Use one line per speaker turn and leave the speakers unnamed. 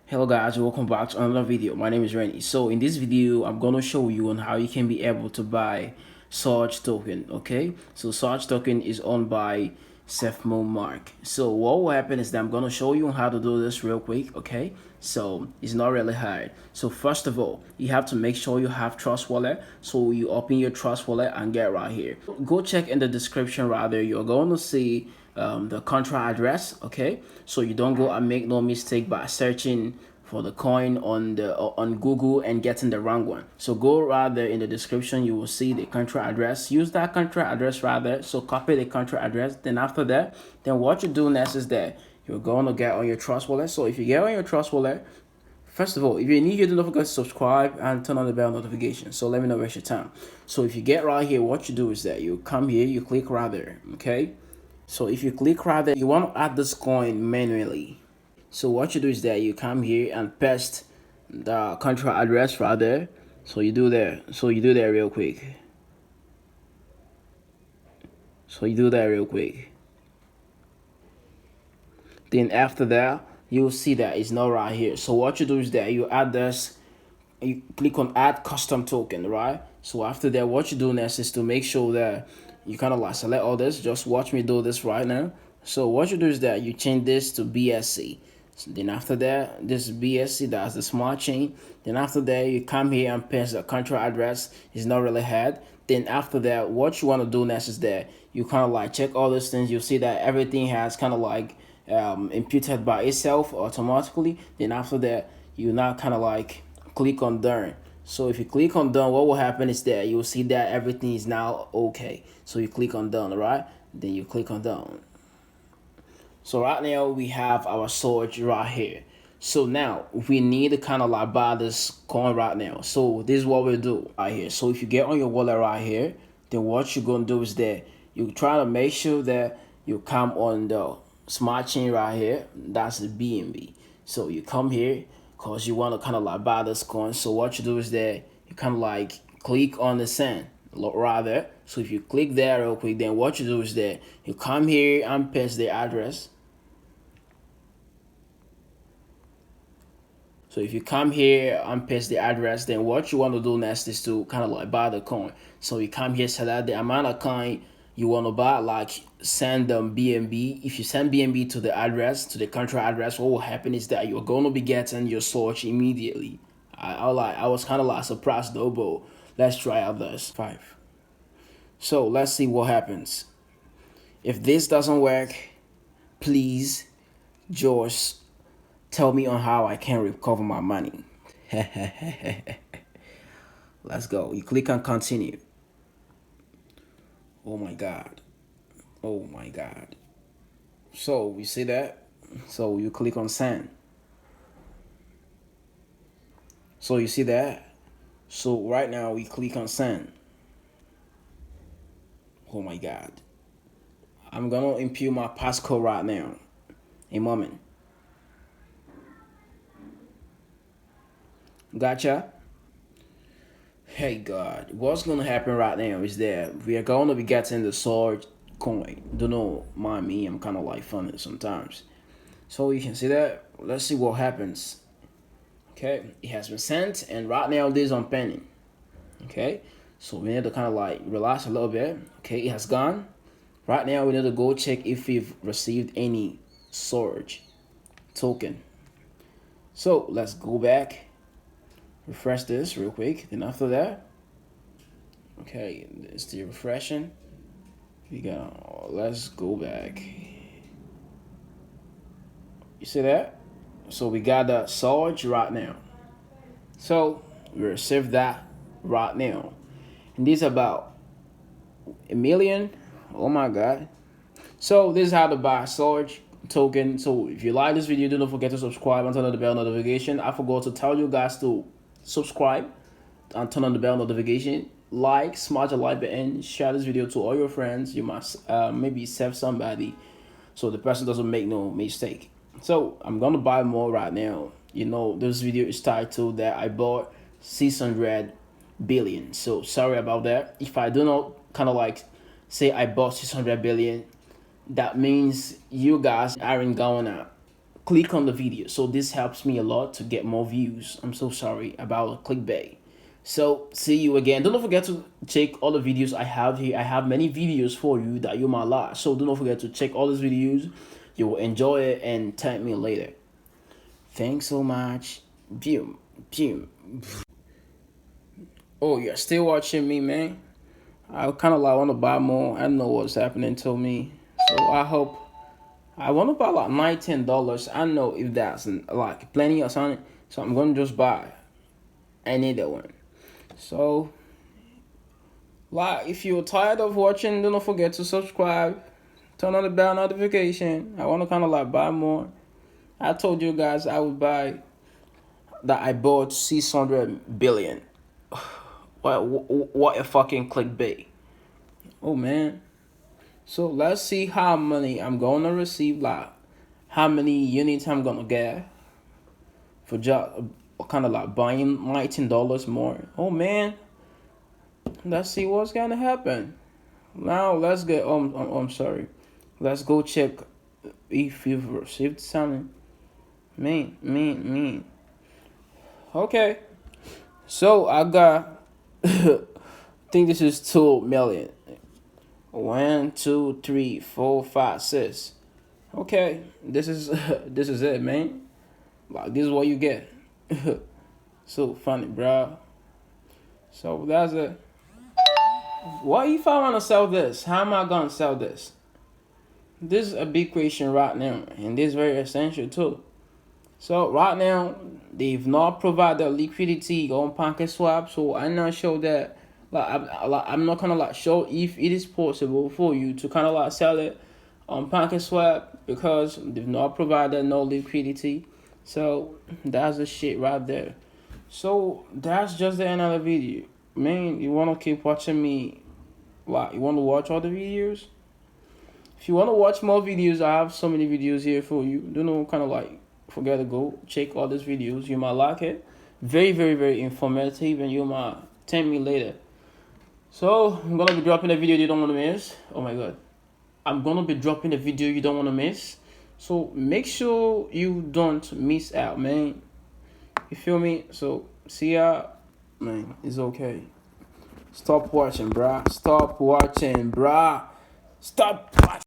Hello guys, welcome back to another video. My name is Rennie. So in this video, I'm gonna show you on how you can be able to buy Surge token. Okay, so Surge token is owned by Safemoonmark. So what will happen is that I'm gonna show you on how to do this real quick. Okay, so it's not really hard. So first of all, you have to make sure you have Trust Wallet. So you open your Trust Wallet and get right here. Go check in the description right there. You're going to see the contract address. Okay, so you don't go and make no mistake by searching for the coin on Google and getting the wrong one. So go rather in the description, you will see the country address. Use that country address rather. So copy the country address. Then after that, then what you do next is that you're going to get on your Trust Wallet. So if you get on your Trust Wallet, first of all, if you're new here, don't forget to subscribe and turn on the bell notification. So let me not waste your time. So if you get right here, what you do is that you come here, you click right there. Okay. So if you click right there, you want to add this coin manually. So what you do is that you come here and paste the country address right there. So you do that. So you do that real quick. So you do that real quick. Then after that, you'll see that it's not right here. So what you do is that you add this, you click on add custom token, right? So after that, what you do next is to make sure that you kind of like select all this. Just watch me do this right now. So what you do is that you change this to BSC. So then after that, this is BSC, that's the smart chain. Then after that, you come here and paste the country address. It's not really hard. Then after that, what you want to do next is that you kind of like check all these things. You'll see that everything has kind of like imputed by itself automatically. Then after that, you now kind of like click on done. So if you click on done, what will happen is that you'll see that everything is now okay. So you click on done, right? Then you click on done. So right now we have our Surge right here. So now we need to kind of like buy this coin right now. So this is what we do right here. So if you get on your wallet right here, then what you're gonna do is that you try to make sure that you come on the smart chain right here. That's the BNB. So you come here because you want to kind of like buy this coin. So what you do is that you kind of like click on the send rather. So if you click there real quick, then what you do is that you come here and paste the address. So if you come here and paste the address, then what you want to do next is to kind of like buy the coin. So you come here, select the amount of coin you want to buy, like send them BNB. If you send BNB to the address, to the country address, what will happen is that you're going to be getting your Surge immediately. I was kind of like surprised though, but let's try out this 5. So let's see what happens. If this doesn't work, please just tell me on how I can recover my money. Let's go. You click on continue. Oh my god. Oh my god. So you see that? So you click on send. So you see that? So right now we click on send. Oh my god. I'm gonna input my passcode right now. A moment. Gotcha. Hey God, what's gonna happen right now is that we are gonna be getting the Surge coin. Don't know, mind me, I'm kind of like funny sometimes. So you can see that. Let's see what happens. Okay, it has been sent, and right now this is on pending. Okay, so we need to kind of like relax a little bit. Okay, it has gone. Right now we need to go check if we've received any Surge token. So let's go back, refresh this real quick. Then after that, okay, it's still refreshing. We go. Let's go back. You see that? So we got the Surge right now. So we received that right now, and this is about 1 million. Oh my god. So this is how to buy Surge token. So if you like this video, do not forget to subscribe and turn on the bell notification. I forgot to tell you guys to subscribe and turn on the bell notification. Like, smash the like button, share this video to all your friends. You must maybe save somebody so the person doesn't make no mistake. So I'm gonna buy more right now. You know, this video is titled that I bought 600 billion. So sorry about that. If I do not kind of like say I bought 600 billion, that means you guys aren't gonna click on the video. So this helps me a lot to get more views. I'm so sorry about clickbait. So see you again. Don't forget to check all the videos I have here. I have many videos for you that you might like. So don't forget to check all these videos. You will enjoy it and thank me later. Thanks so much. Boom, boom. Oh, you're still watching me, man. I kind of like want to buy more. I don't know what's happening to me. So I hope I want to buy like $19. I don't know if that's like plenty or something. So I'm going to just buy. I need that one. So, like, if you're tired of watching, don't forget to subscribe. Turn on the bell notification. I want to kind of like buy more. I told you guys I would buy that I bought 600 billion. What a fucking clickbait. Oh, man. So let's see how many I'm going to receive, like how many units I'm going to get for just kind of like buying $19 more. Oh, man. Let's see what's going to happen. Now let's get, I'm sorry. Let's go check if you've received something. Me. Okay. So I got, I think this is 2 million. 1, 2, 3, 4, 5, 6. Okay, this is this is it, man. Like this is what you get. So funny, bro. So that's it. What if I wanna sell this? How am I gonna sell this? This is a big question right now, and this is very essential too. So right now, they've not provided liquidity on PancakeSwap, so I'm not sure that I'm not kind of like sure if it is possible for you to kind of like sell it on PancakeSwap because they've not provided no liquidity. So that's the shit right there. So that's just the end of the video. Man, you wanna keep watching me? Like you wanna watch all the videos? If you wanna watch more videos, I have so many videos here for you. Don't know, kind of like forget to go check all these videos. You might like it. Very informative, and you might thank me later. So I'm gonna be dropping a video you don't want to miss. Oh my god, I'm gonna be dropping a video you don't want to miss. So make sure you don't miss out, man. You feel me? So see ya, man. It's okay. Stop watching, bruh. Stop watching, bruh. Stop watching.